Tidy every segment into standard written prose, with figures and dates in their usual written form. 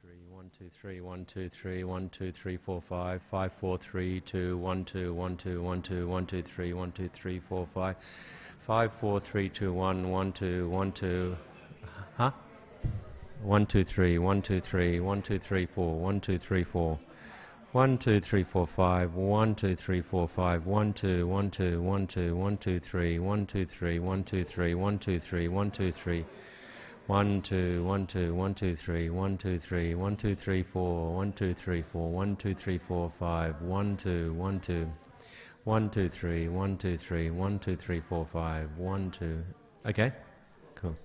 3, 1, 2, 3, 1, 2, 3, 1, 2, 3, 4, 5, 5, 4, 3, 2, 1, 2, 1, 2, 1, 2, 1, 2, 3, 1, 2, 3, 4, 5, 5, 4, 3, 2, 1, 1, 2, 1, 2, huh? 1, 2, 3, 1, 2, 3, 1, 2, 3, 4, 1, 2, 3, 4, 1, 2, 3, 4, 5, 1, 2, 3, 4, 5, 1, 2, 1, 2, 1, 2, 1, 2, 3, 1, 2, 3, 1, 2, 3, 1, 2, 3, 1, 2, 3, 1, 2, 1, 2, 1, 2, 3, 1, 2, 3, 1, 2, 3, 4, 1, 2, 3, 4, 1, 2, 3, 4, 5, 1, 2, 1, 2, 1, 2, 3, 1, 2, 3, 1, 2, 3, 4, 5, 1, 2. Okay? Cool.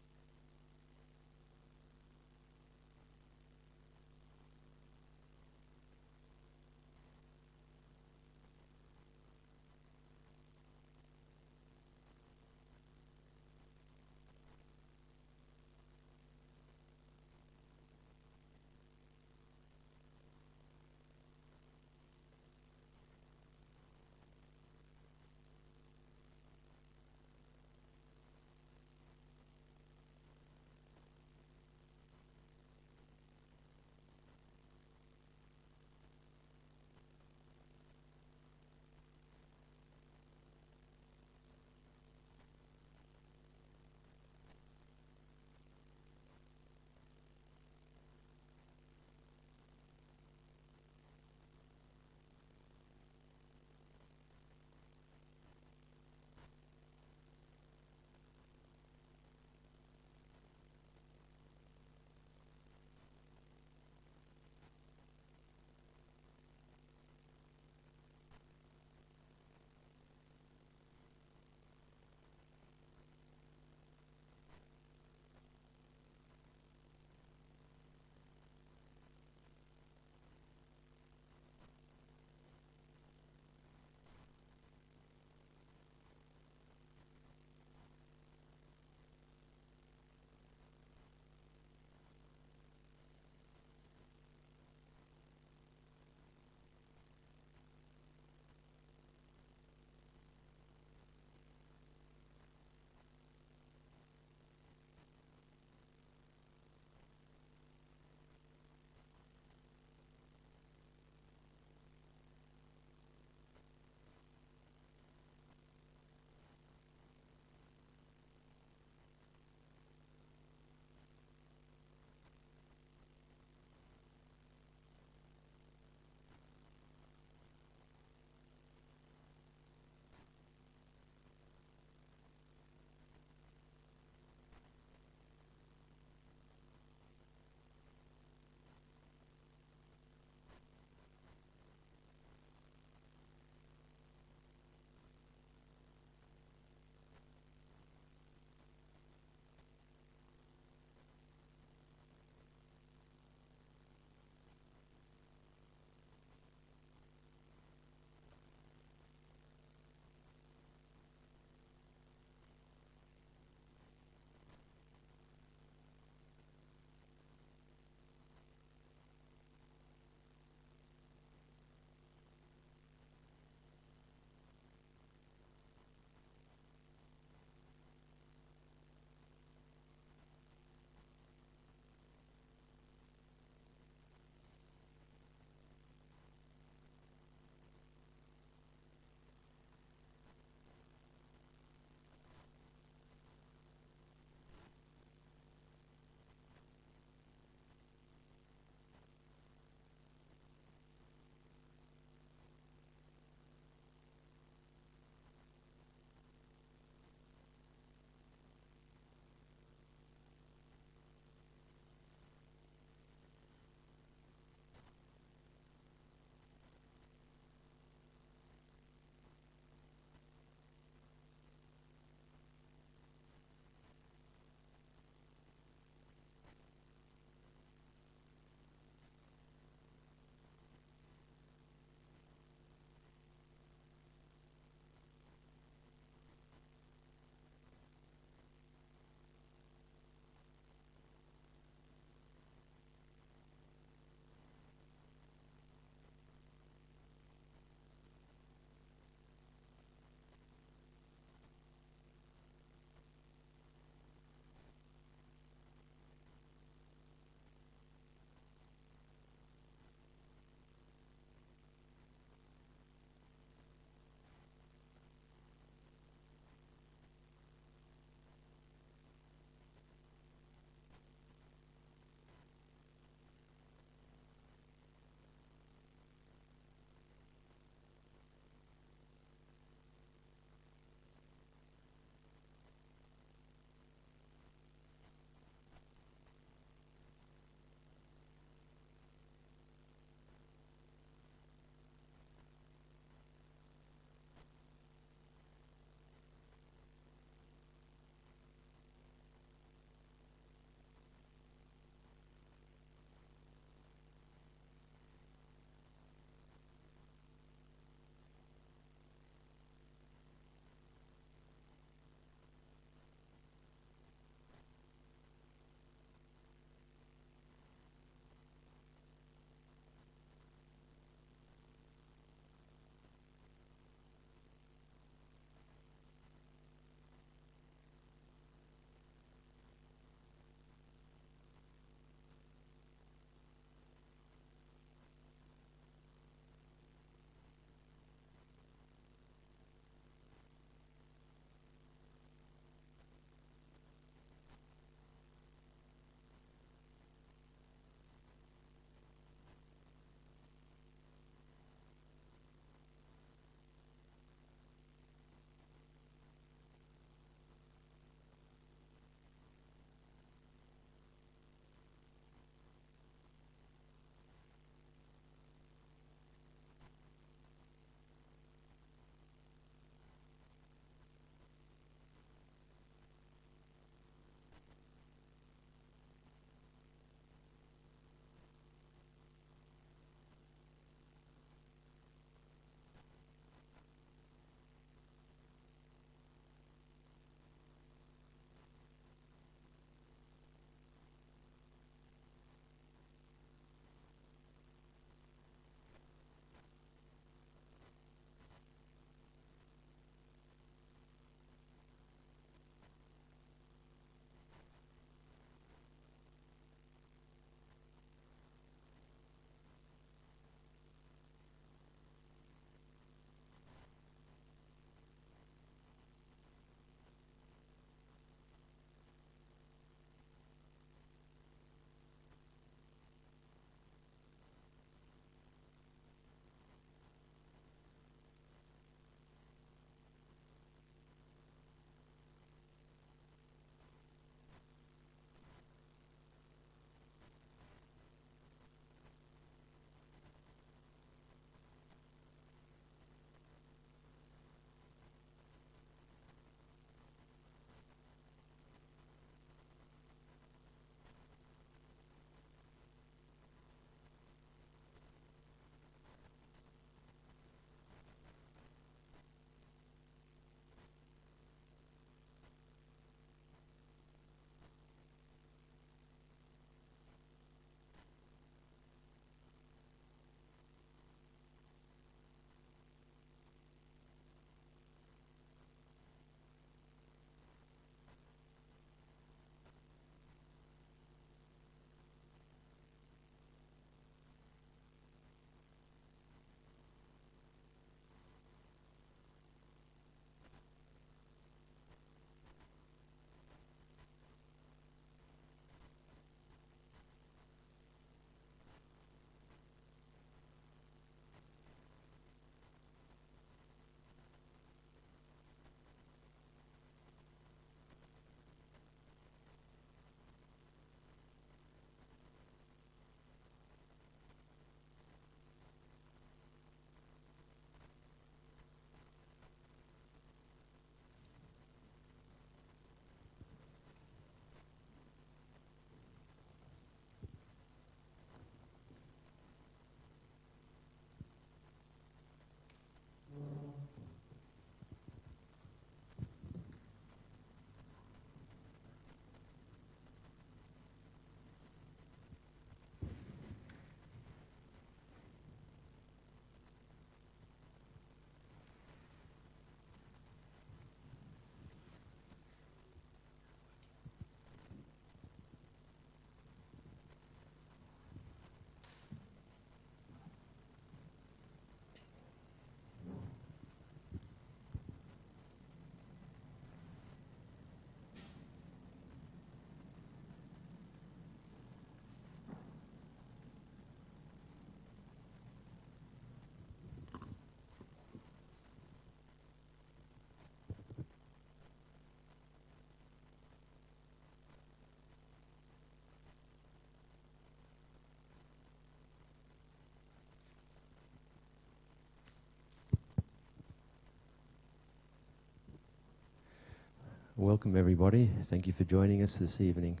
welcome everybody. Thank you for joining us this evening.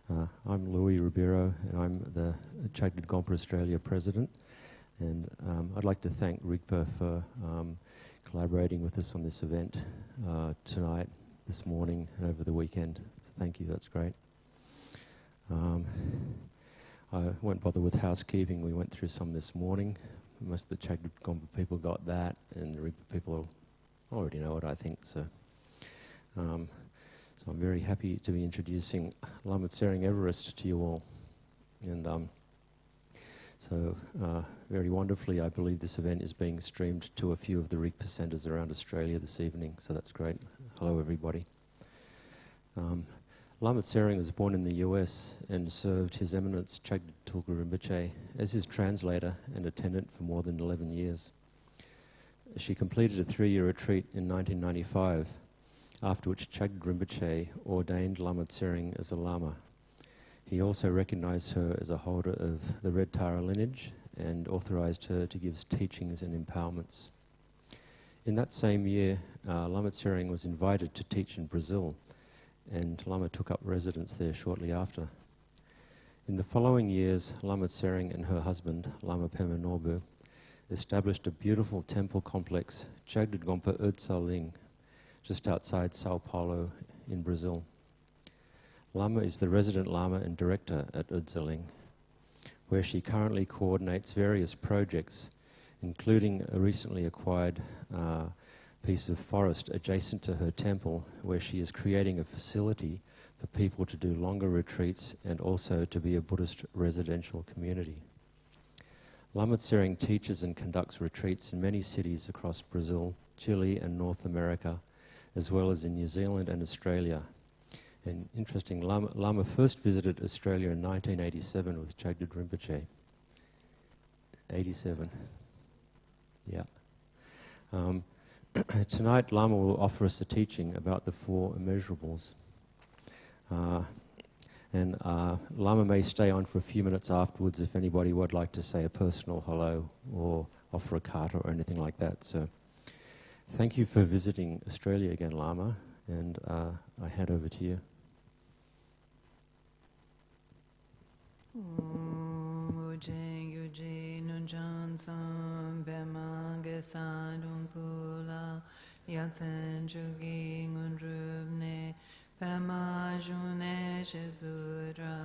I'm Louis Ribeiro and I'm the Chagdud Gompa Australia President, and I'd like to thank Rigpa for collaborating with us on this event tonight, this morning and over the weekend. Thank you, that's great. I won't bother with housekeeping. We went through some this morning. Most of the Chagdud Gompa people got that, and the Rigpa people already know it, I think. So I'm very happy to be introducing Lama Tsering Everest to you all. And very wonderfully, I believe this event is being streamed to a few of the Rigpa centres around Australia this evening, so that's great. Hello, everybody. Lama Tsering was born in the US and served His Eminence Chagdud Tulku Rinpoche as his translator and attendant for more than 11 years. She completed a 3-year retreat in 1995, after which Chagdud Rinpoche ordained Lama Tsering as a Lama. He also recognized her as a holder of the Red Tara lineage and authorized her to give teachings and empowerments. In that same year, Lama Tsering was invited to teach in Brazil, and Lama took up residence there shortly after. In the following years, Lama Tsering and her husband, Lama Pema Norbu, established a beautiful temple complex, Chagdud Gompa Tsering, just outside Sao Paulo in Brazil. Lama is the resident Lama and director at Tsering, where she currently coordinates various projects, including a recently acquired piece of forest adjacent to her temple, where she is creating a facility for people to do longer retreats and also to be a Buddhist residential community. Lama Tsering teaches and conducts retreats in many cities across Brazil, Chile and North America, as well as in New Zealand and Australia. And interesting, Lama first visited Australia in 1987 with Chagdud Rinpoche. 87. Yeah. Tonight, Lama will offer us a teaching about the 4 Immeasurables. Lama may stay on for a few minutes afterwards if anybody would like to say a personal hello or offer a kata or anything like that. So thank you for visiting Australia again, Lama, and I hand over to you. Pema june shesudra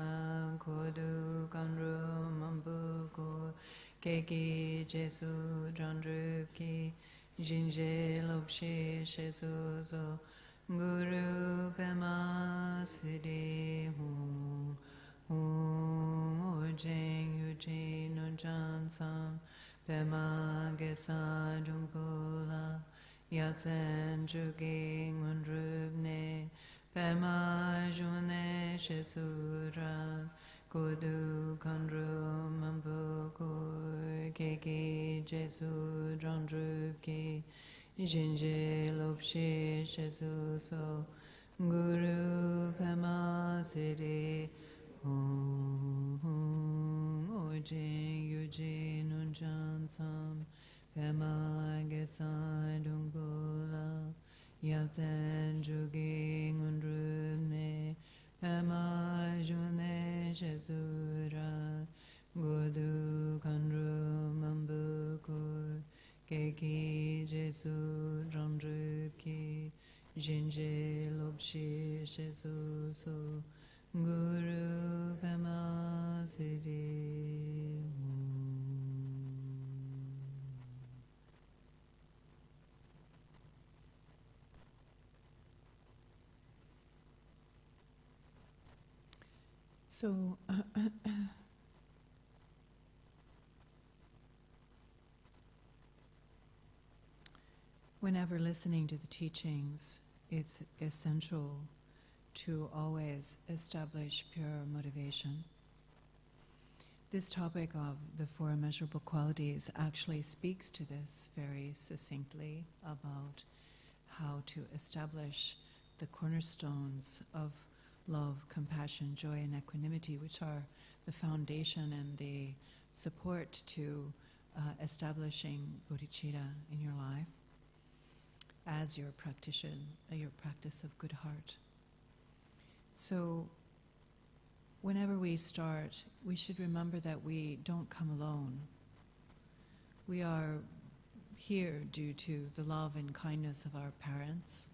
kodu kanru mambuko keki jesu drandruki jinje lopshi shesuzo guru pema sidi hum ojeng yuji nunjan sam pema gesa dumpula yatsen jugi ngundrubne Pema june shesura kodu kandru mambuku keki jesu drandruki jinje lopshi shesu so guru pema siri ojing yuji nunjan sam pema gesa dumbula Yatsen jugi ngundrune Pema june shesura Godu kandru mambukur Keki jesu drandruki Jinje lopshi shesu so Guru Pema siri So, whenever listening to the teachings, it's essential to always establish pure motivation. This topic of the 4 immeasurable qualities actually speaks to this very succinctly about how to establish the cornerstones of love, compassion, joy, and equanimity, which are the foundation and the support to establishing bodhicitta in your life. as your practice of good heart. So whenever we start, we should remember that we don't come alone. We are here due to the love and kindness of our parents,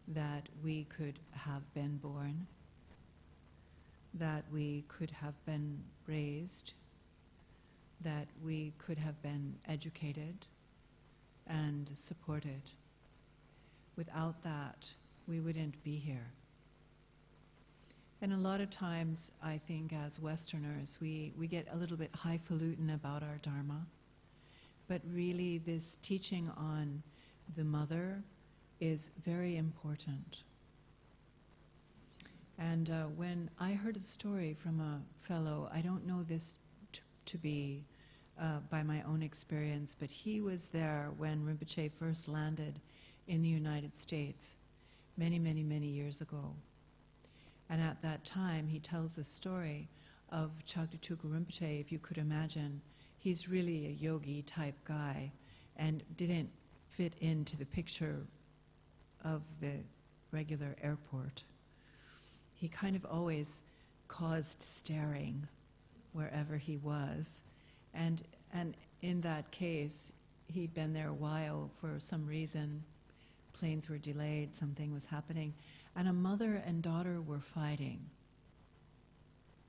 that we could have been born, that we could have been raised, that we could have been educated and supported. Without that, we wouldn't be here. And a lot of times, I think as Westerners, we get a little bit highfalutin about our Dharma, but really this teaching on the mother is very important. And when I heard a story from a fellow, I don't know this to be by my own experience, but he was there when Rinpoche first landed in the United States many, many, many years ago. And at that time, he tells a story of Chagdatuku Rinpoche, if you could imagine. He's really a yogi-type guy and didn't fit into the picture of the regular airport. He kind of always caused staring wherever he was. And in that case, he'd been there a while for some reason. Planes were delayed, something was happening. And a mother and daughter were fighting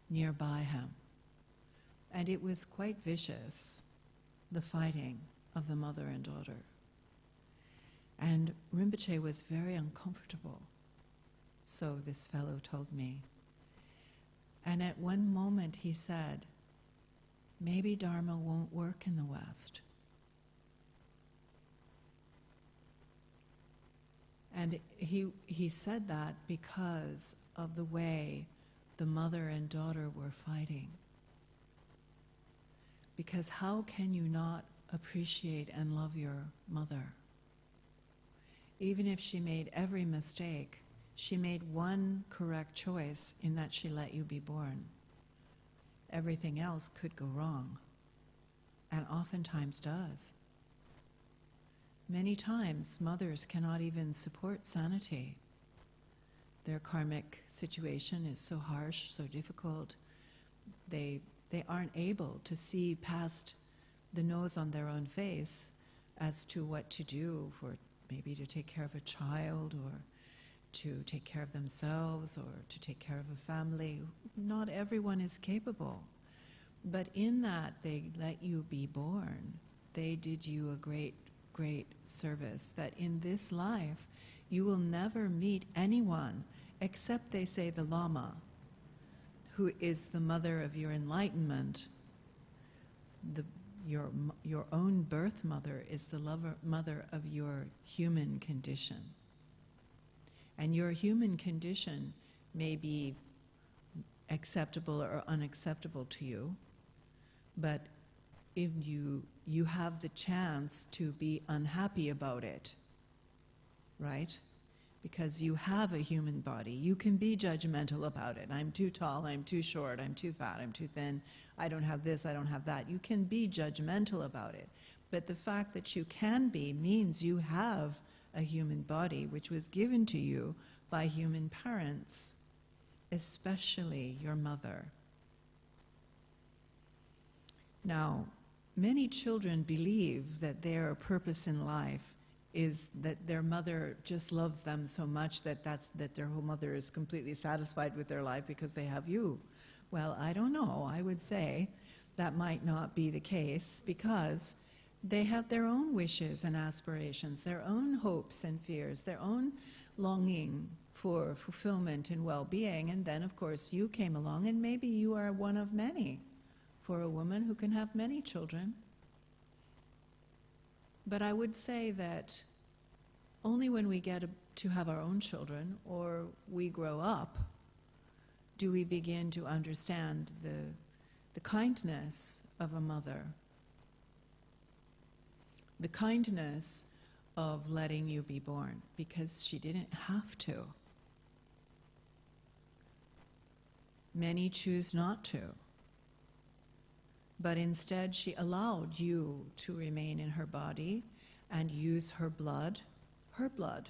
nearby him. And it was quite vicious, the fighting of the mother and daughter. And Rinpoche was very uncomfortable, so this fellow told me. And at one moment he said, maybe Dharma won't work in the West. And he said that because of the way the mother and daughter were fighting. Because how can you not appreciate and love your mother? Even if she made every mistake, she made one correct choice in that she let you be born. Everything else could go wrong, and oftentimes does. Many times, mothers cannot even support sanity. Their karmic situation is so harsh, so difficult. They aren't able to see past the nose on their own face as to what to do for maybe to take care of a child or to take care of themselves or to take care of a family. Not everyone is capable. But in that they let you be born, they did you a great, great service, that in this life you will never meet anyone except, they say, the Lama, who is the mother of your enlightenment. Your own birth mother is the mother of your human condition. And your human condition may be acceptable or unacceptable to you, but if you have the chance to be unhappy about it, right? Because you have a human body. You can be judgmental about it. I'm too tall, I'm too short, I'm too fat, I'm too thin, I don't have this, I don't have that. You can be judgmental about it. But the fact that you can be means you have a human body which was given to you by human parents, especially your mother. Now, many children believe that their purpose in life is that their mother just loves them so much that their whole mother is completely satisfied with their life because they have you. Well, I don't know. I would say that might not be the case because they have their own wishes and aspirations, their own hopes and fears, their own longing for fulfillment and well-being. And then, of course, you came along and maybe you are one of many for a woman who can have many children. But I would say that only when we get to have our own children or we grow up do we begin to understand the kindness of a mother, the kindness of letting you be born, because she didn't have to. Many choose not to. But instead, she allowed you to remain in her body and use her blood her blood.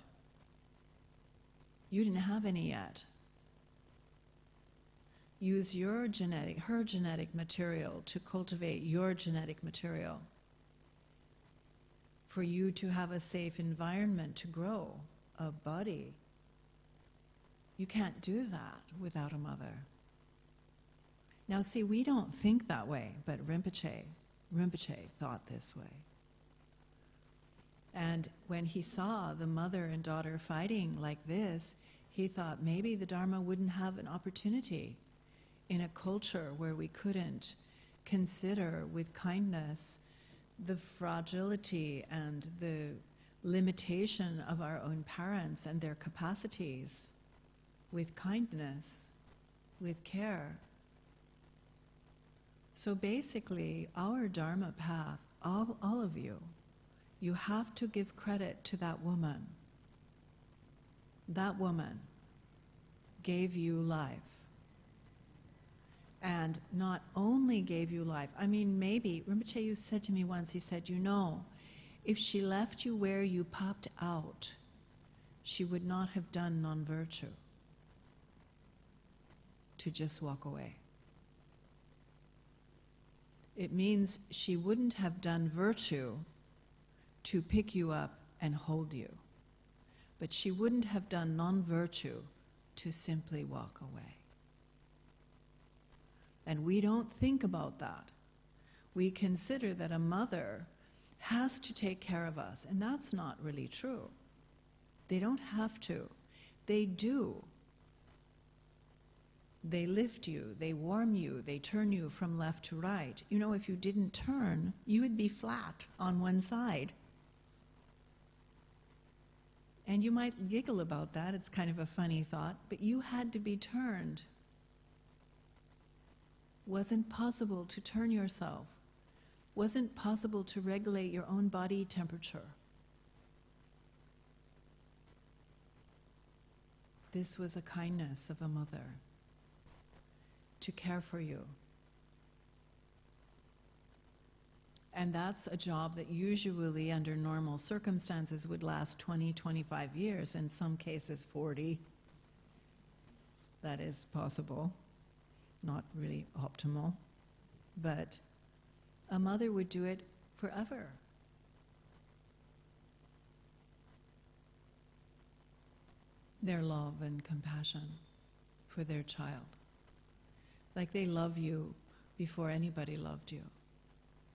You didn't have any yet. Use her genetic material to cultivate your genetic material for you to have a safe environment to grow a body. You can't do that without a mother. Now see, we don't think that way, but Rinpoche thought this way. And when he saw the mother and daughter fighting like this, he thought maybe the Dharma wouldn't have an opportunity in a culture where we couldn't consider with kindness the fragility and the limitation of our own parents and their capacities, with kindness, with care. So basically, our Dharma path, all of you, you have to give credit to that woman. That woman gave you life. And not only gave you life, I mean, maybe, Rinpoche said to me once, he said, you know, if she left you where you popped out, she would not have done non-virtue to just walk away. It means she wouldn't have done virtue to pick you up and hold you. But she wouldn't have done non-virtue to simply walk away. And we don't think about that. We consider that a mother has to take care of us, and that's not really true. They don't have to. They do. They lift you, they warm you, they turn you from left to right. You know, if you didn't turn, you would be flat on one side. And you might giggle about that, it's kind of a funny thought, but you had to be turned. Wasn't possible to turn yourself. Wasn't possible to regulate your own body temperature. This was a kindness of a mother to care for you. And that's a job that usually under normal circumstances would last 20, 25 years, in some cases 40. That is possible, not really optimal, but a mother would do it forever. Their love and compassion for their child. Like they love you before anybody loved you.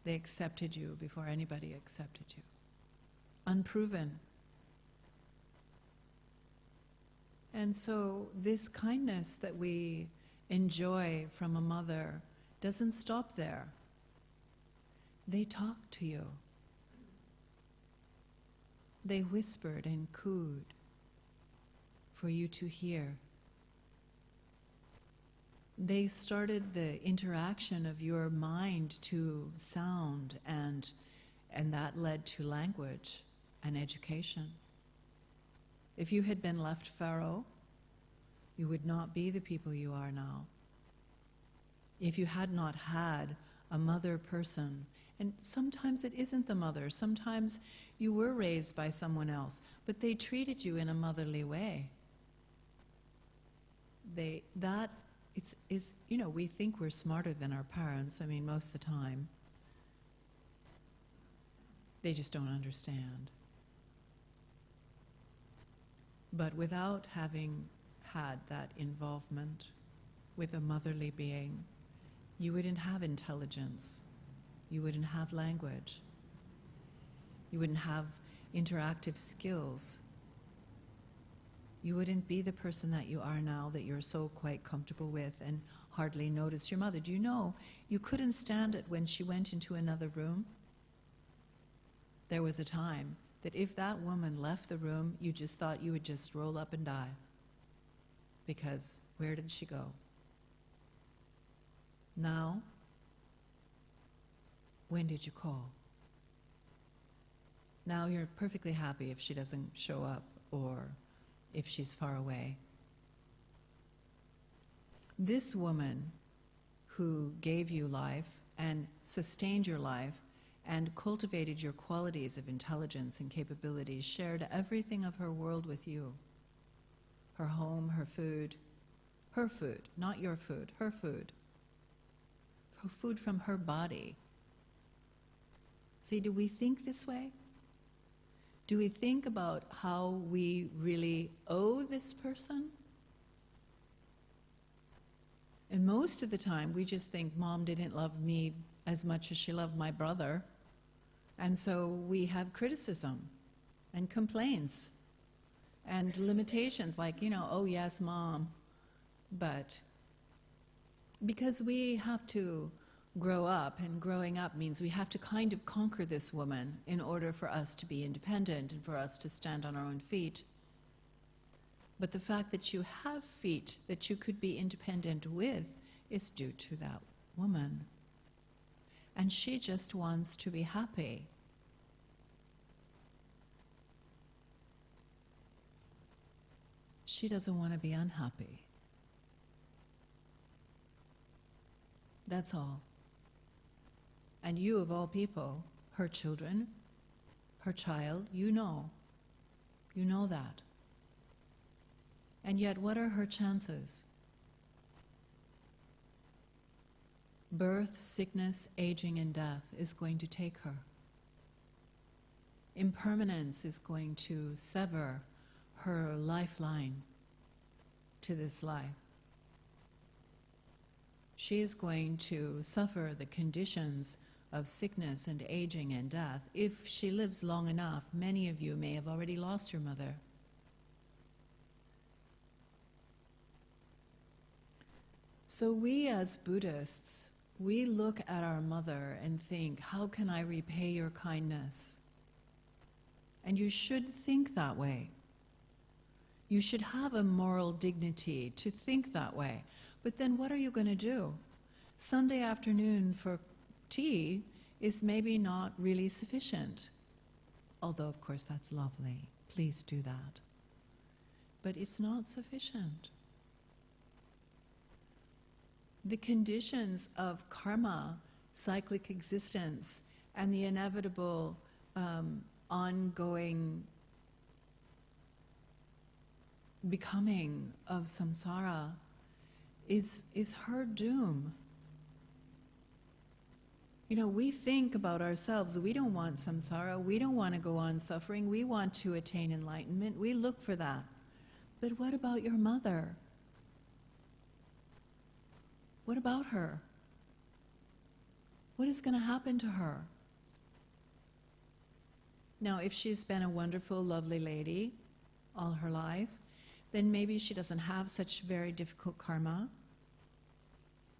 They accepted you before anybody accepted you. Unproven. And so this kindness that we enjoy from a mother doesn't stop there. They talked to you. They whispered and cooed for you to hear. They started the interaction of your mind to sound, and that led to language and education. If you had been left fallow, you would not be the people you are now. If you had not had a mother person, and sometimes it isn't the mother, sometimes you were raised by someone else, but they treated you in a motherly way. It's you know, we think we're smarter than our parents, I mean, most of the time. They just don't understand. But without having had that involvement with a motherly being, you wouldn't have intelligence. You wouldn't have language. You wouldn't have interactive skills. You wouldn't be the person that you are now, that you're so quite comfortable with and hardly notice your mother. Do you know, you couldn't stand it when she went into another room? There was a time that if that woman left the room, you just thought you would just roll up and die. Because where did she go? Now, when did you call? Now you're perfectly happy if she doesn't show up or if she's far away. This woman who gave you life and sustained your life and cultivated your qualities of intelligence and capabilities, shared everything of her world with you. Her home, her food, not your food, her food from her body. See, do we think this way? Do we think about how we really owe this person? And most of the time, we just think Mom didn't love me as much as she loved my brother. And so we have criticism and complaints and limitations like, oh yes, Mom. But because we have to grow up, and growing up means we have to kind of conquer this woman in order for us to be independent and for us to stand on our own feet. But the fact that you have feet that you could be independent with is due to that woman. And she just wants to be happy. She doesn't want to be unhappy. That's all. And you, of all people, her children, her child, you know that. And yet, what are her chances? Birth, sickness, aging, and death is going to take her. Impermanence is going to sever her lifeline to this life. She is going to suffer the conditions of sickness and aging and death. If she lives long enough, many of you may have already lost your mother. So we as Buddhists, we look at our mother and think, how can I repay your kindness? And you should think that way. You should have a moral dignity to think that way. But then what are you going to do? Sunday afternoon for tea is maybe not really sufficient. Although, of course, that's lovely. Please do that. But it's not sufficient. The conditions of karma, cyclic existence, and the inevitable ongoing becoming of samsara is her doom. We think about ourselves. We don't want samsara. We don't want to go on suffering. We want to attain enlightenment. We look for that. But what about your mother? What about her? What is going to happen to her? Now, if she's been a wonderful, lovely lady all her life, then maybe she doesn't have such very difficult karma.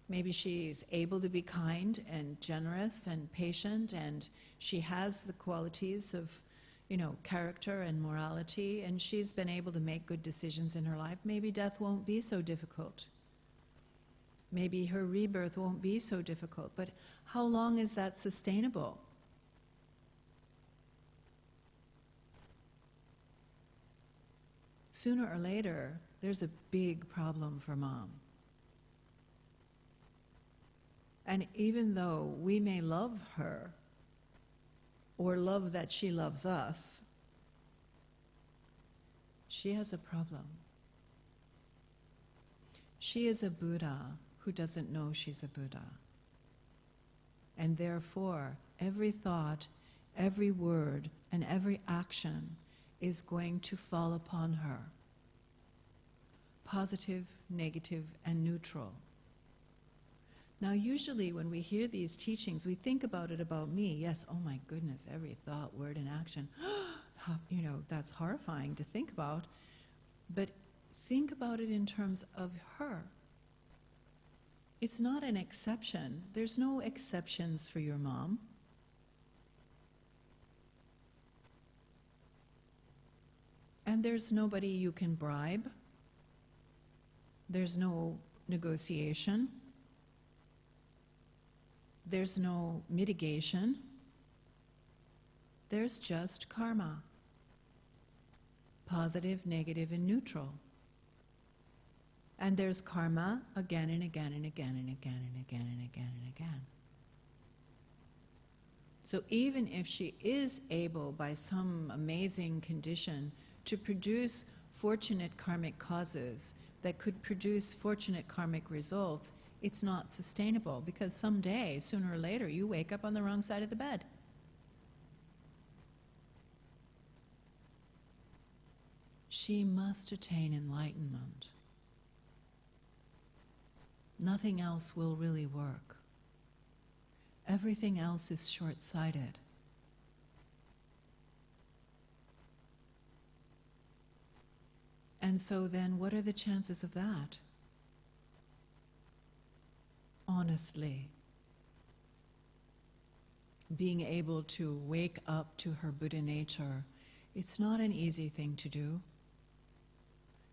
Maybe she's able to be kind and generous and patient, and she has the qualities of, character and morality, and she's been able to make good decisions in her life. Maybe death won't be so difficult. Maybe her rebirth won't be so difficult. But how long is that sustainable? Sooner or later, there's a big problem for Mom. And even though we may love her, or love that she loves us, she has a problem. She is a Buddha who doesn't know she's a Buddha. And therefore, every thought, every word, and every action is going to fall upon her. Positive, negative, and neutral. Now, usually when we hear these teachings, we think about it about me. Yes, oh my goodness, every thought, word, and action. That's horrifying to think about. But think about it in terms of her. It's not an exception. There's no exceptions for your mom. And there's nobody you can bribe. There's no negotiation. There's no mitigation. There's just karma. Positive, negative, and neutral. And there's karma again and again and again and again and again and again and again. So even if she is able, by some amazing condition, to produce fortunate karmic causes that could produce fortunate karmic results, it's not sustainable, because someday, sooner or later, you wake up on the wrong side of the bed. She must attain enlightenment. Nothing else will really work. Everything else is short-sighted. And so then, what are the chances of that? Honestly, being able to wake up to her Buddha nature, it's not an easy thing to do.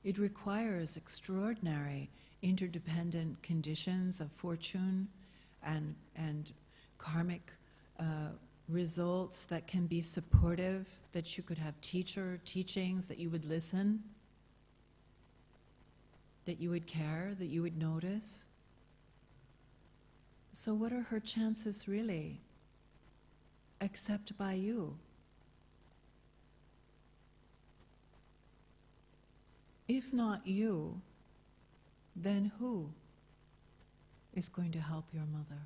It requires extraordinary interdependent conditions of fortune and karmic results that can be supportive, that you could have teachings, that you would listen, that you would care, that you would notice. So what are her chances really, except by you? If not you, then who is going to help your mother?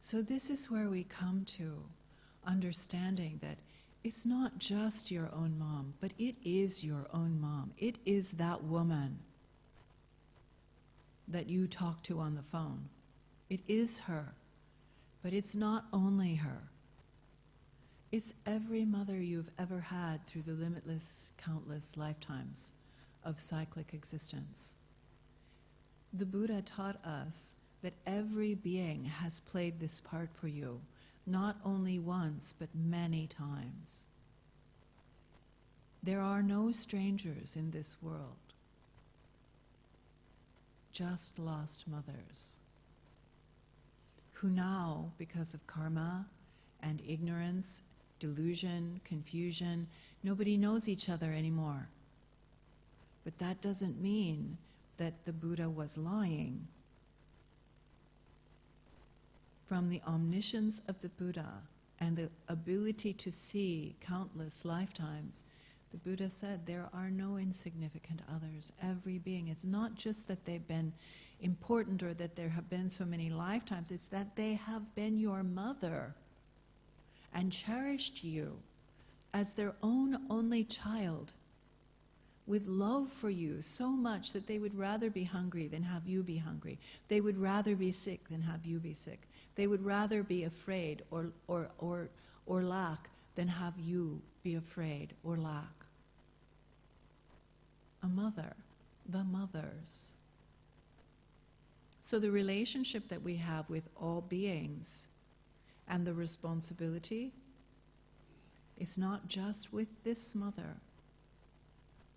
So this is where we come to understanding that it's not just your own mom, but it is your own mom. It is that woman that you talk to on the phone. It is her, but it's not only her. It's every mother you've ever had through the limitless, countless lifetimes of cyclic existence. The Buddha taught us that every being has played this part for you, not only once, but many times. There are no strangers in this world, just lost mothers, who now, because of karma and ignorance, delusion, confusion, nobody knows each other anymore. But that doesn't mean that the Buddha was lying. From the omniscience of the Buddha and the ability to see countless lifetimes, the Buddha said there are no insignificant others. Every being, it's not just that they've been important or that there have been so many lifetimes, it's that they have been your mother and cherished you as their own only child, with love for you so much that they would rather be hungry than have you be hungry. They would rather be sick than have you be sick. They would rather be afraid or lack than have you be afraid or lack. A mother, the mothers. So the relationship that we have with all beings and the responsibility is not just with this mother,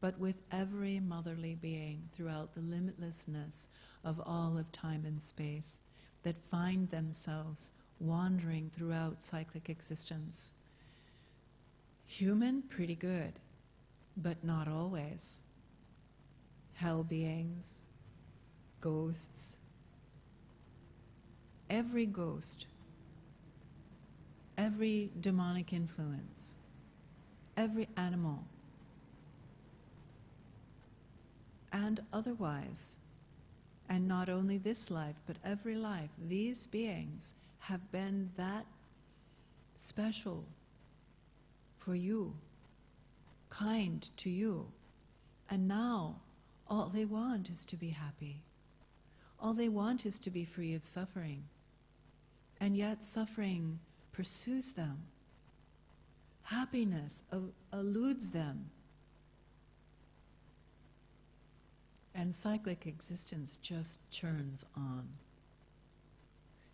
but with every motherly being throughout the limitlessness of all of time and space that find themselves wandering throughout cyclic existence. Human, pretty good, but not always. Hell beings, ghosts, every ghost, every demonic influence, every animal, and otherwise, and not only this life, but every life, these beings have been that special for you, kind to you, and now all they want is to be happy. All they want is to be free of suffering, and yet suffering pursues them. Happiness eludes them. And cyclic existence just churns on.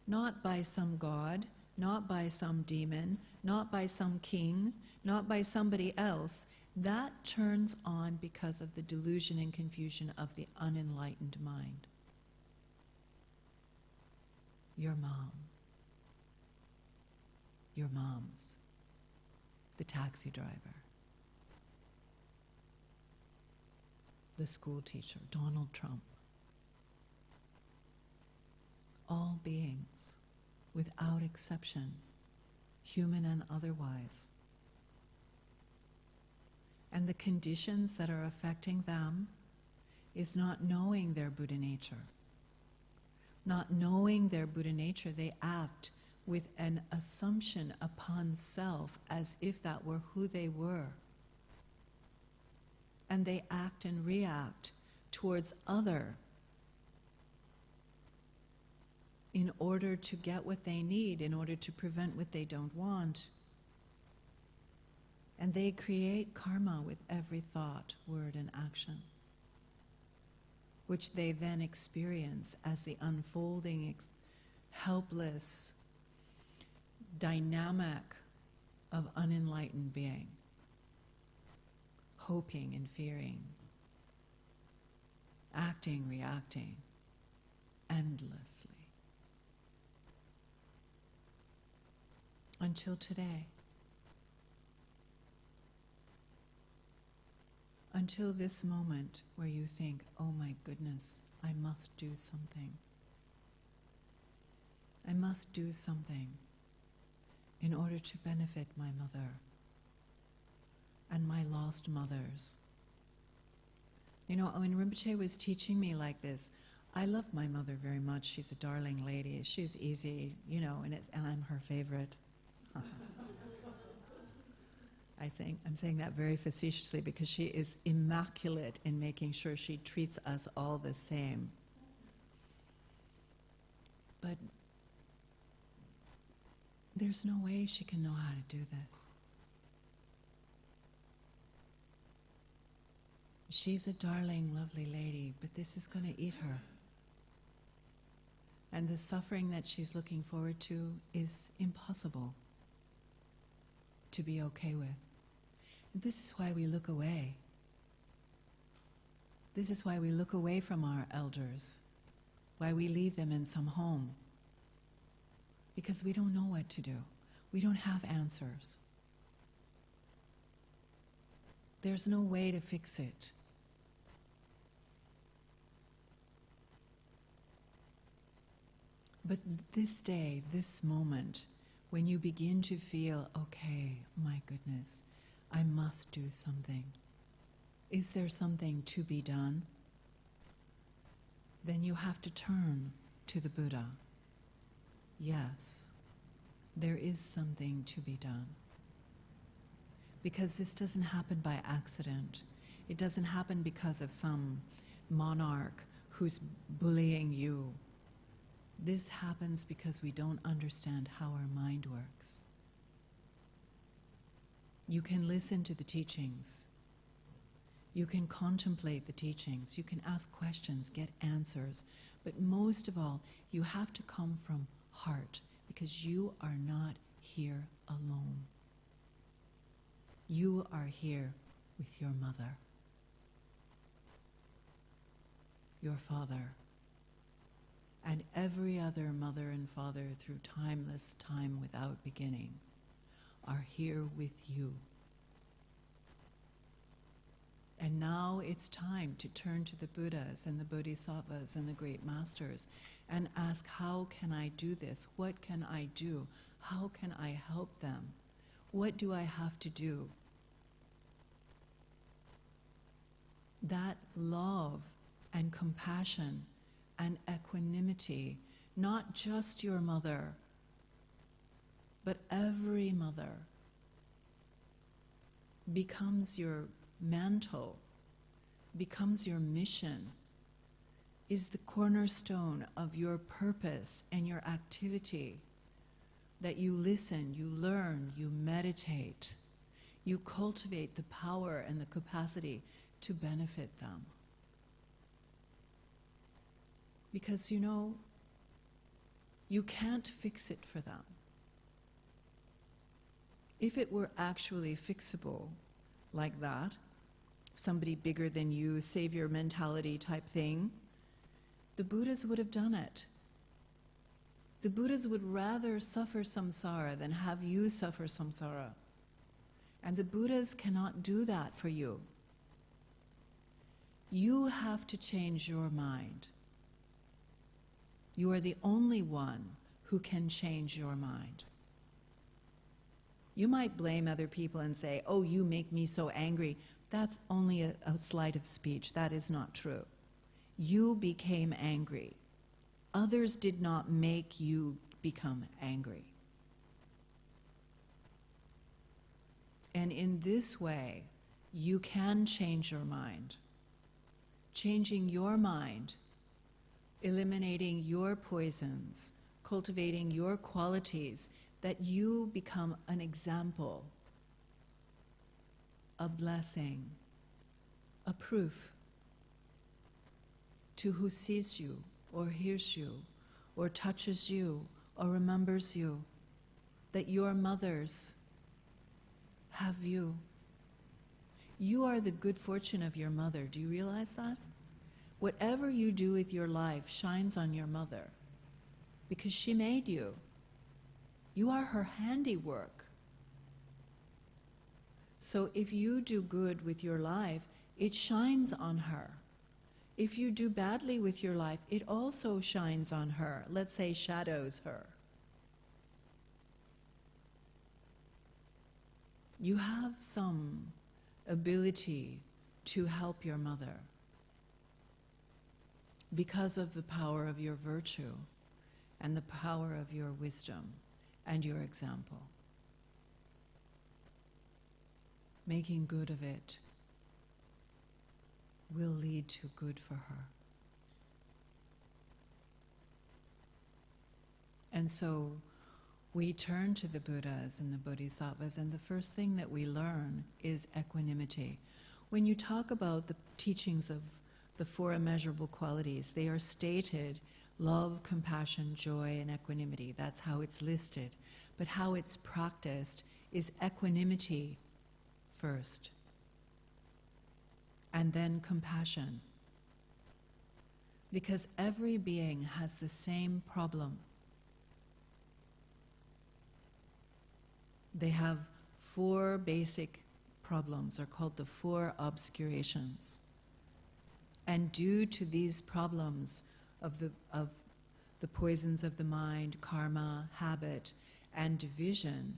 Not by some god, not by some demon, not by some king, not by somebody else. That turns on because of the delusion and confusion of the unenlightened mind. Your mom. Your moms. The taxi driver. The school teacher, Donald Trump, all beings, without exception, human and otherwise. And the conditions that are affecting them is not knowing their Buddha nature. Not knowing their Buddha nature, they act with an assumption upon self as if that were who they were. And they act and react towards other in order to get what they need, in order to prevent what they don't want. And they create karma with every thought, word, and action, which they then experience as the unfolding, helpless dynamic of unenlightened being, hoping and fearing, acting, reacting, endlessly. Until today. Until this moment where you think, oh my goodness, I must do something. I must do something in order to benefit my mother and my lost mothers. You know, when Rinpoche was teaching me like this, I love my mother very much. She's a darling lady. She's easy, you know, and I'm her favorite. I'm saying that very facetiously because she is immaculate in making sure she treats us all the same. But there's no way she can know how to do this. She's a darling, lovely lady, but this is going to eat her. And the suffering that she's looking forward to is impossible to be okay with. And this is why we look away. This is why we look away from our elders, why we leave them in some home. Because we don't know what to do. We don't have answers. There's no way to fix it. But this day, this moment, when you begin to feel, okay, my goodness, I must do something. Is there something to be done? Then you have to turn to the Buddha. Yes, there is something to be done. Because this doesn't happen by accident. It doesn't happen because of some monarch who's bullying you. This happens because we don't understand how our mind works. You can listen to the teachings. You can contemplate the teachings. You can ask questions, get answers. But most of all, you have to come from heart because you are not here alone. You are here with your mother, your father, and every other mother and father through timeless time without beginning are here with you. And now it's time to turn to the Buddhas and the Bodhisattvas and the great masters and ask, how can I do this? What can I do? How can I help them? What do I have to do? That love and compassion and equanimity, not just your mother, but every mother, becomes your mantle, becomes your mission, is the cornerstone of your purpose and your activity, that you listen, you learn, you meditate, you cultivate the power and the capacity to benefit them. Because, you know, you can't fix it for them. If it were actually fixable like that, somebody bigger than you, savior mentality type thing, the Buddhas would have done it. The Buddhas would rather suffer samsara than have you suffer samsara. And the Buddhas cannot do that for you. You have to change your mind. You are the only one who can change your mind. You might blame other people and say, oh, you make me so angry. That's only a sleight of speech. That is not true. You became angry. Others did not make you become angry. And in this way, you can change your mind. Changing your mind, eliminating your poisons, cultivating your qualities, that you become an example, a blessing, a proof to who sees you, or hears you, or touches you, or remembers you, that your mothers have you. You are the good fortune of your mother. Do you realize that? Whatever you do with your life shines on your mother, because she made you. You are her handiwork. So if you do good with your life, it shines on her. If you do badly with your life, it also shines on her. Let's say shadows her. You have some ability to help your mother because of the power of your virtue and the power of your wisdom and your example. Making good of it will lead to good for her. And so we turn to the Buddhas and the Bodhisattvas, and the first thing that we learn is equanimity. When you talk about the teachings of the four immeasurable qualities, they are stated: love, compassion, joy, and equanimity. That's how it's listed. But how it's practiced is equanimity first, and then compassion. Because every being has the same problem. They have four basic problems, are called the four obscurations. And due to these problems of the poisons of the mind, karma, habit, and division,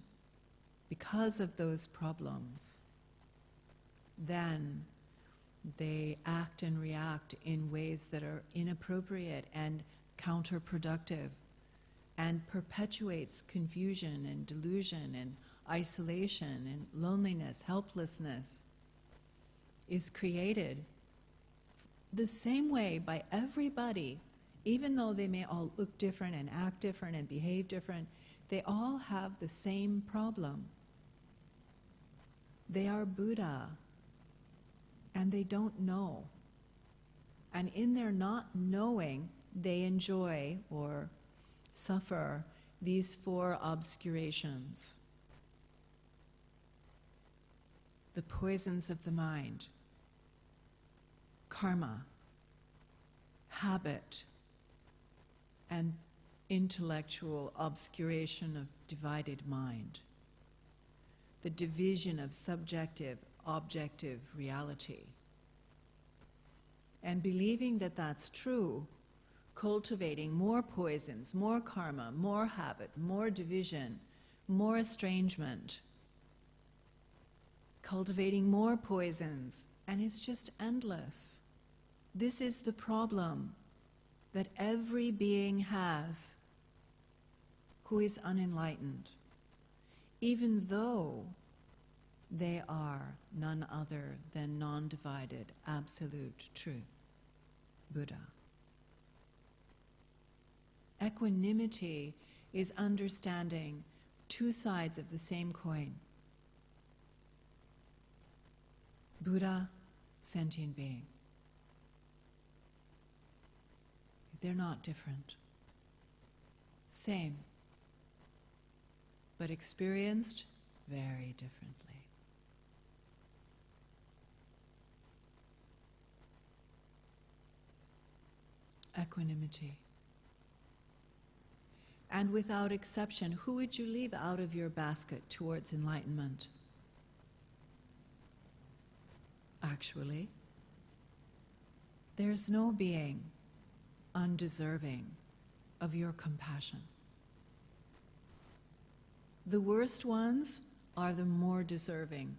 because of those problems, then they act and react in ways that are inappropriate and counterproductive, and perpetuates confusion and delusion and isolation and loneliness, helplessness, is created the same way by everybody. Even though they may all look different and act different and behave different, they all have the same problem. They are Buddha, and they don't know. And in their not knowing, they enjoy or suffer these four obscurations. The poisons of the mind, karma, habit, and intellectual obscuration of divided mind. The division of subjective, objective reality. And believing that that's true, cultivating more poisons, more karma, more habit, more division, more estrangement, cultivating more poisons, and it's just endless. This is the problem that every being has who is unenlightened, even though they are none other than non-divided, absolute truth, Buddha. Equanimity is understanding two sides of the same coin. Buddha, sentient being. They're not different. Same, but experienced very differently. Equanimity. And without exception, who would you leave out of your basket towards enlightenment? Actually, there's no being undeserving of your compassion. The worst ones are the more deserving,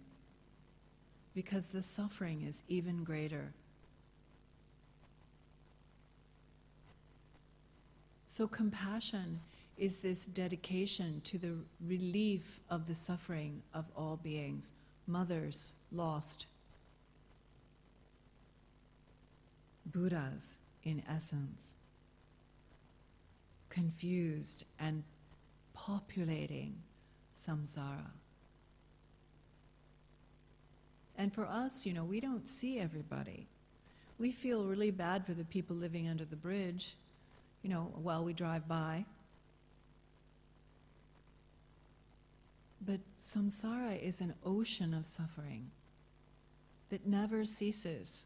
because the suffering is even greater. So compassion is this dedication to the relief of the suffering of all beings, mothers lost, Buddhas in essence, confused and populating samsara. And for us, we don't see everybody. We feel really bad for the people living under the bridge, while we drive by. But samsara is an ocean of suffering that never ceases.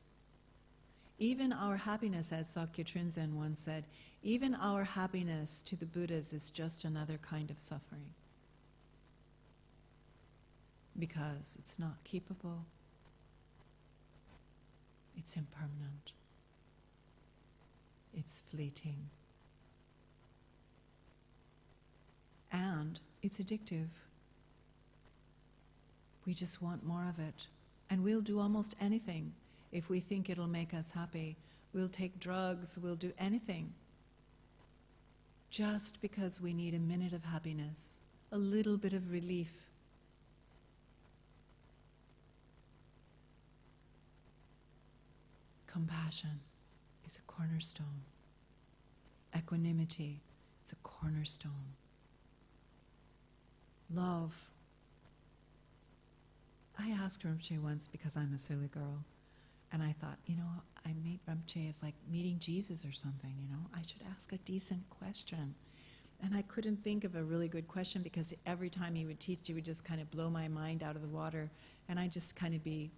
Even our happiness, as Sakya Trinzen once said, even our happiness to the Buddhas is just another kind of suffering. Because it's not keepable, it's impermanent, it's fleeting, and it's addictive. We just want more of it. And we'll do almost anything if we think it'll make us happy. We'll take drugs, we'll do anything. Just because we need a minute of happiness, a little bit of relief. Compassion is a cornerstone. Equanimity is a cornerstone. Love. I asked Rinpoche once, because I'm a silly girl, and I thought, I meet Rinpoche as like meeting Jesus or something, I should ask a decent question. And I couldn't think of a really good question, because every time he would teach, he would just kind of blow my mind out of the water, and I'd just kind of be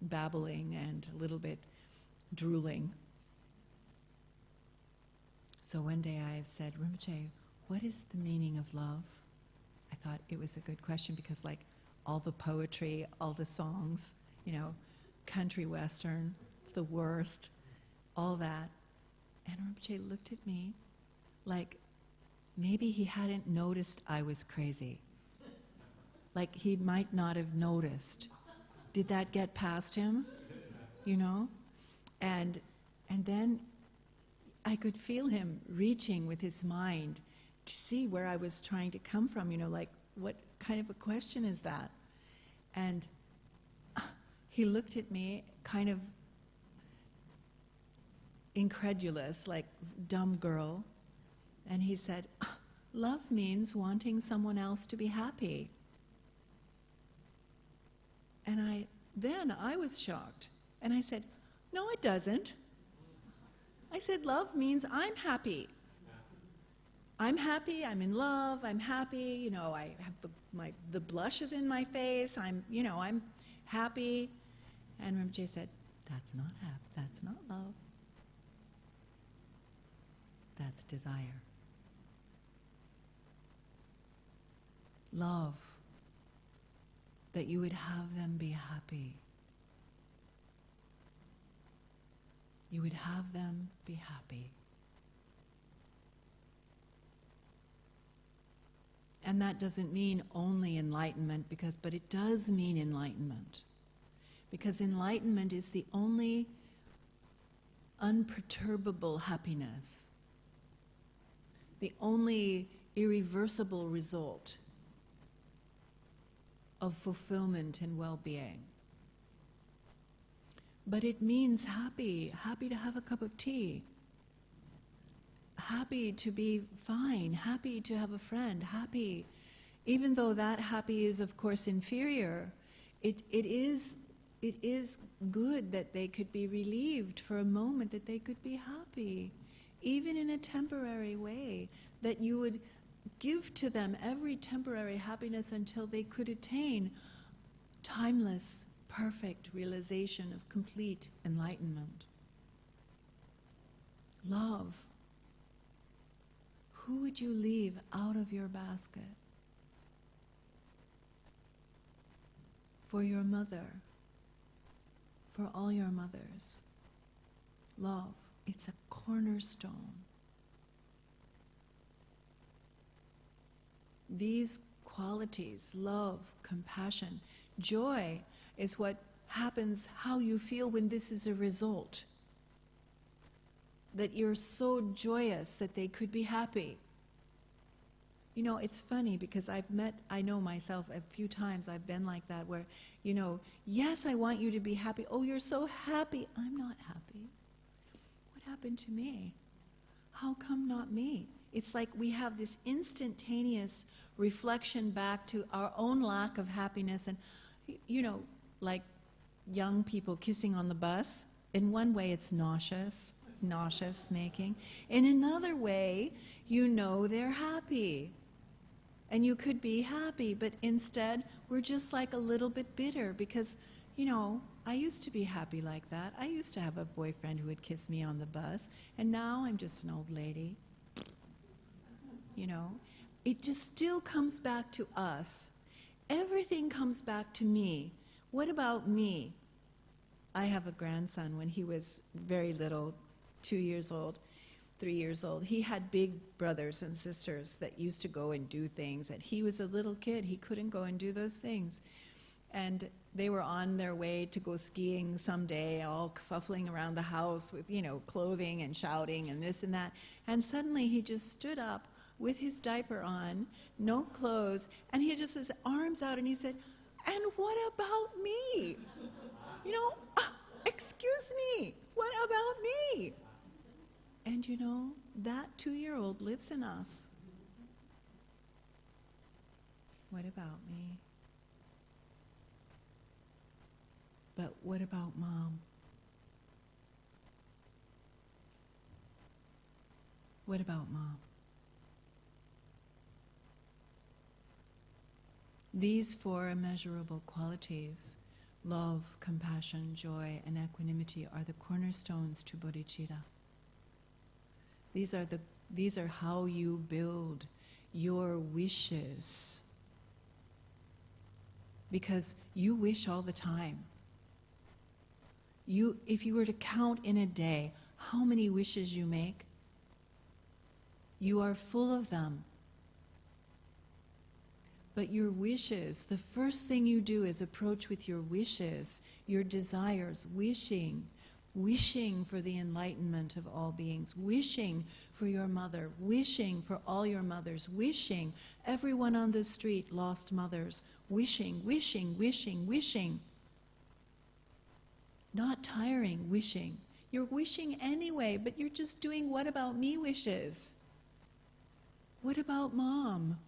babbling and a little bit drooling. So one day I said, Rinpoche, what is the meaning of love? I thought it was a good question, because all the poetry, all the songs, country western, it's the worst, all that. And Rinpoche looked at me like maybe he hadn't noticed I was crazy. Like he might not have noticed. Did that get past him? And then I could feel him reaching with his mind to see where I was trying to come from, what kind of a question is that? And he looked at me kind of incredulous, like dumb girl, and he said, love means wanting someone else to be happy. And then I was shocked, and I said, no, it doesn't. I said, love means I'm happy. I'm happy, I'm in love, I'm happy, I have the blushes in my face, I'm happy. And Rinpoche said, that's not love. That's desire. Love, that you would have them be happy. You would have them be happy. And that doesn't mean only enlightenment, but it does mean enlightenment. Because enlightenment is the only unperturbable happiness, the only irreversible result of fulfillment and well-being. But it means happy to have a cup of tea, happy to be fine, happy to have a friend, happy, even though that happy is of course inferior, it is good that they could be relieved for a moment, that they could be happy, even in a temporary way, that you would give to them every temporary happiness until they could attain timeless, perfect realization of complete enlightenment. Love. Who would you leave out of your basket? For your mother, for all your mothers. Love, it's a cornerstone. These qualities, love, compassion, joy, is what happens, how you feel when this is a result. That you're so joyous that they could be happy. You know, it's funny because I know myself a few times I've been like that where, you know, yes, I want you to be happy. Oh, you're so happy. I'm not happy. What happened to me? How come not me? It's like we have this instantaneous reflection back to our own lack of happiness. And, you know, like young people kissing on the bus. In one way, it's nauseous making. In another way, you know they're happy. And you could be happy, but instead, we're just like a little bit bitter because, you know, I used to be happy like that. I used to have a boyfriend who would kiss me on the bus, and now I'm just an old lady. You know, it just still comes back to us. Everything comes back to me. What about me? I have a grandson. When he was very little, 2 years old, 3 years old, he had big brothers and sisters that used to go and do things, and he was a little kid. He couldn't go and do those things. And they were on their way to go skiing someday, all fuffling around the house with, you know, clothing and shouting and this and that. And suddenly he just stood up with his diaper on, no clothes, and he just his arms out and he said, "And what about me? You know, excuse me, what about me?" And you know, that 2-year-old lives in us. What about me? But what about Mom? What about Mom? These 4 immeasurable qualities, love, compassion, joy, and equanimity, are the cornerstones to bodhicitta. These are how you build your wishes. Because you wish all the time. If you were to count in a day how many wishes you make, you are full of them. But your wishes, the first thing you do is approach with your wishes, your desires, wishing for the enlightenment of all beings, wishing for your mother, wishing for all your mothers, wishing everyone on the street lost mothers, wishing. Not tiring, wishing. You're wishing anyway, but you're just doing what about me wishes. What about Mom?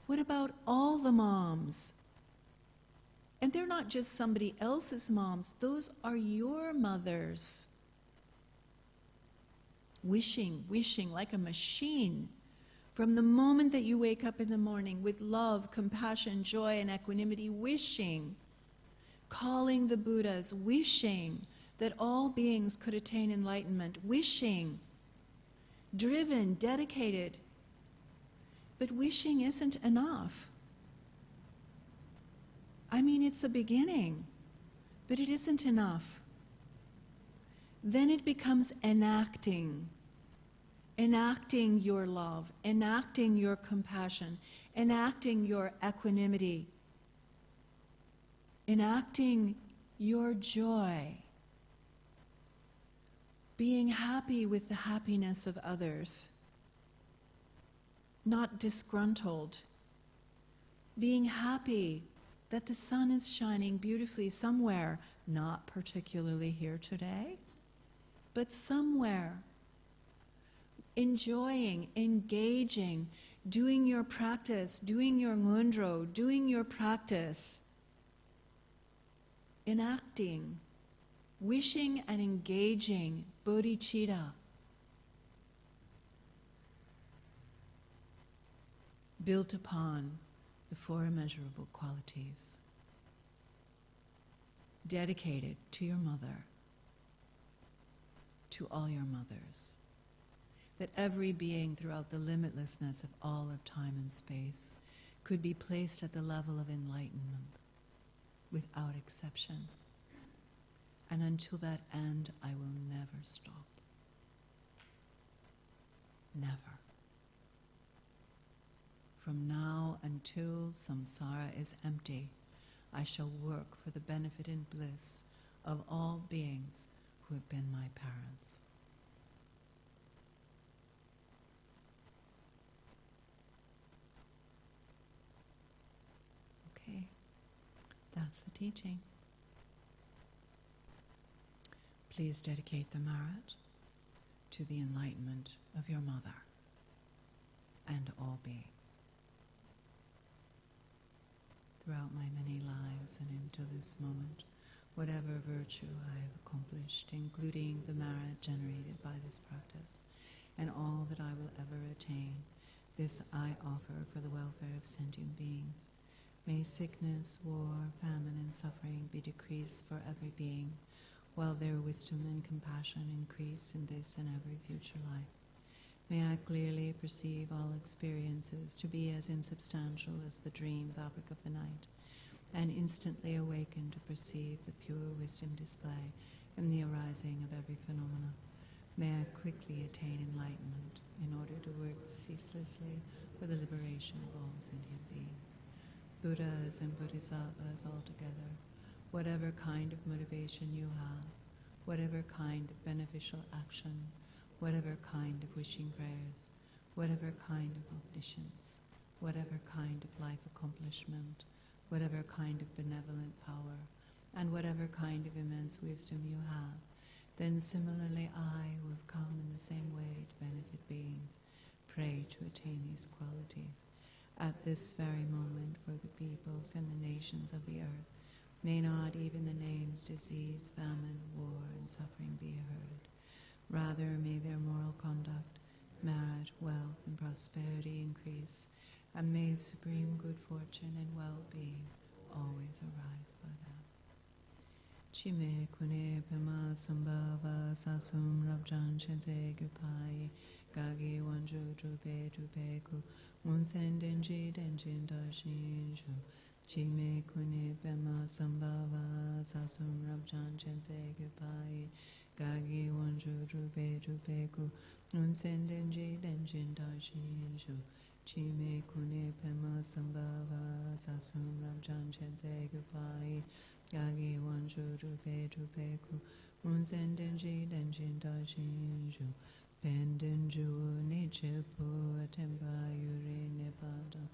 What about all the moms? And they're not just somebody else's moms, those are your mothers. Wishing like a machine. From the moment that you wake up in the morning with love, compassion, joy, and equanimity, wishing, calling the Buddhas, wishing that all beings could attain enlightenment, wishing, driven, dedicated. But wishing isn't enough. I mean, it's a beginning, but it isn't enough. Then it becomes enacting your love, enacting your compassion, enacting your equanimity, enacting your joy, being happy with the happiness of others, not disgruntled, being happy that the sun is shining beautifully somewhere, not particularly here today, but somewhere. Enjoying, engaging, doing your practice, doing your ngondro, doing your practice, enacting, wishing and engaging bodhicitta. Built upon the 4 immeasurable qualities. Dedicated to your mother, to all your mothers. That every being throughout the limitlessness of all of time and space could be placed at the level of enlightenment without exception. And until that end, I will never stop. Never. from now until samsara is empty, I shall work for the benefit and bliss of all beings who have been my parents. Okay, that's the teaching. Please dedicate the merit to the enlightenment of your mother and all beings. Throughout my many lives and until this moment, whatever virtue I have accomplished, including the merit generated by this practice, and all that I will ever attain, this I offer for the welfare of sentient beings. May sickness, war, famine, and suffering be decreased for every being, while their wisdom and compassion increase in this and every future life. May I clearly perceive all experiences to be as insubstantial as the dream fabric of the night, and instantly awaken to perceive the pure wisdom display in the arising of every phenomena. May I quickly attain enlightenment in order to work ceaselessly for the liberation of all sentient beings. Buddhas and Bodhisattvas altogether, whatever kind of motivation you have, whatever kind of beneficial action, whatever kind of wishing prayers, whatever kind of omniscience, whatever kind of life accomplishment, whatever kind of benevolent power, and whatever kind of immense wisdom you have, then similarly I, who have come in the same way to benefit beings, pray to attain these qualities. At this very moment, for the peoples and the nations of the earth, may not even the names disease, famine, war, and suffering be heard. Rather, may their moral conduct, merit, wealth, and prosperity increase, and may supreme good fortune and well-being always arise for them. Chime kune pema sambhava sasum rabjan chenze gupai gagi wanju drupe drupe ku unsen denji denjin darshin shu. Chime kune pema sambhava sasum rabjan chenze gupai gagi wanju drupe drupe ku unsen denji denjin darshin shu. Chime kune pema sambhava sasum rabjan chenze gupai Gagi wanju drupe drupe ku unsen denji denjin darshin shu. Penden ju niche pu tempa yuri nepada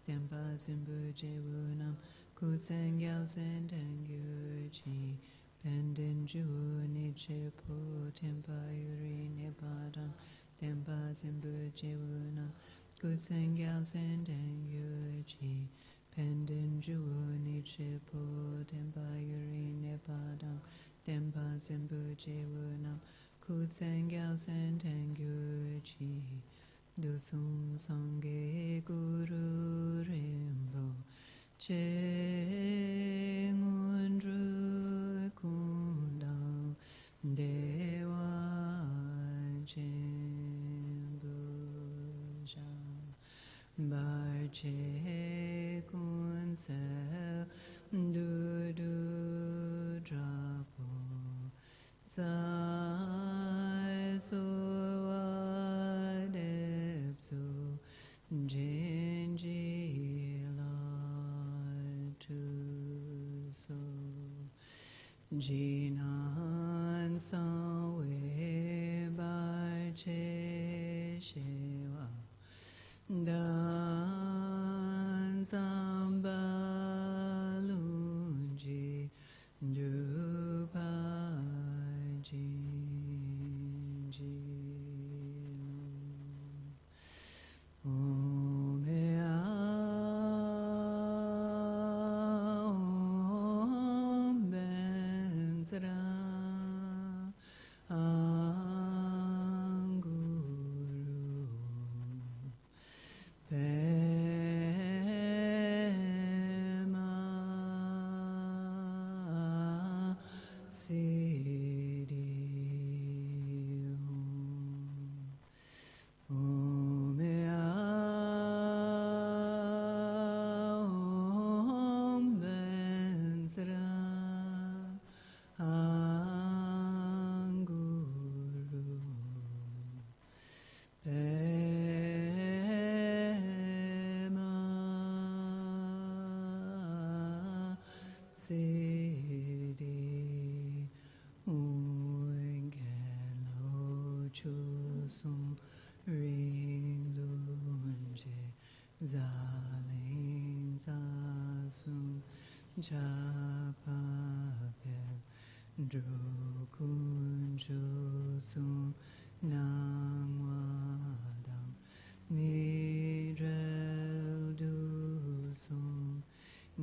tempa simbu jewu nam kutsen gyal sen tengyu chi. Penden ju niche pu tempa yuri nepada tempa simbu jewu nam kutsen gyal sen tengyu chi. Penden ju niche po tempa yuri nepadam tempa simbu jewu nam kutsen gyal sen tengyu chi. Dusung sangye guru rimbo che ngundru kundang dewa jembu jang bar che kun se du du drapo zai so wa dep so jin ji la tu so jinan san we bar che shewa Dan samba lunji dupa jinji Om Ben Sara Anguru chu sum ring lun che za ling za sum cha pa pe dru kun chu sum nang wa dang mi rel du sum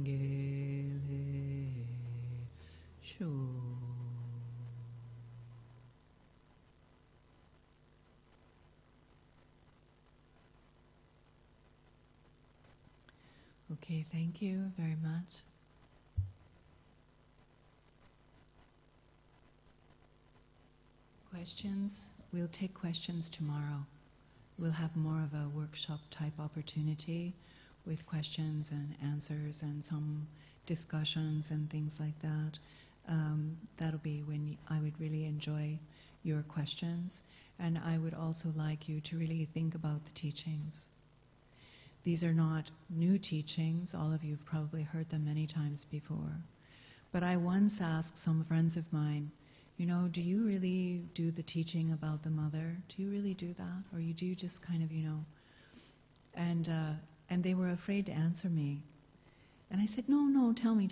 ge le shu. Okay, thank you very much. Questions? We'll take questions tomorrow. We'll have more of a workshop type opportunity with questions and answers and some discussions and things like that. That'll be when I would really enjoy your questions, and I would also like you to really think about the teachings. These are not new teachings. All of you have probably heard them many times before. But I once asked some friends of mine, do you really do the teaching about the mother? Do you really do that? Or do you just kind of, And they were afraid to answer me. And I said, no, tell me.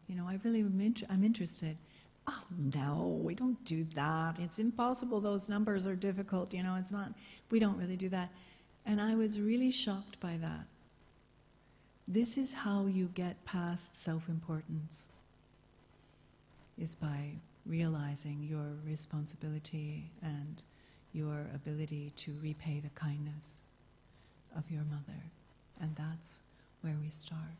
I'm interested. Oh, no, we don't do that. It's impossible. Those numbers are difficult. We don't really do that. And I was really shocked by that. This is how you get past self-importance, is by realizing your responsibility and your ability to repay the kindness of your mother. And that's where we start.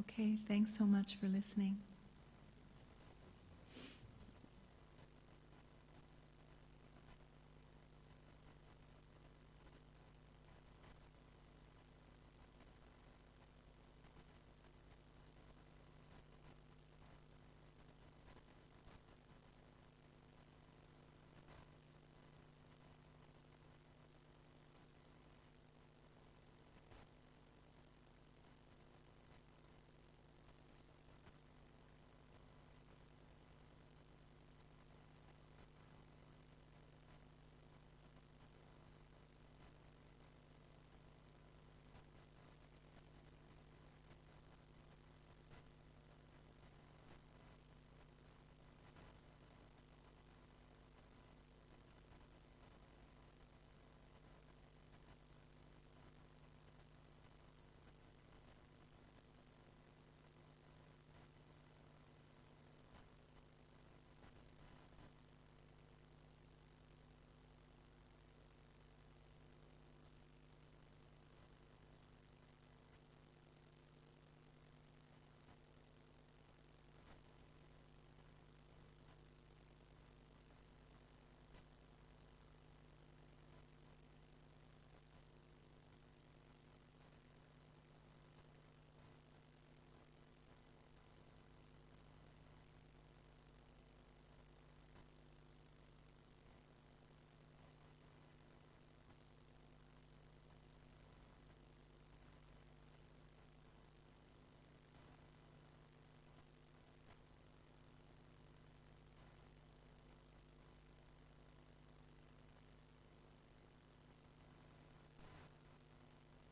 Okay, thanks so much for listening.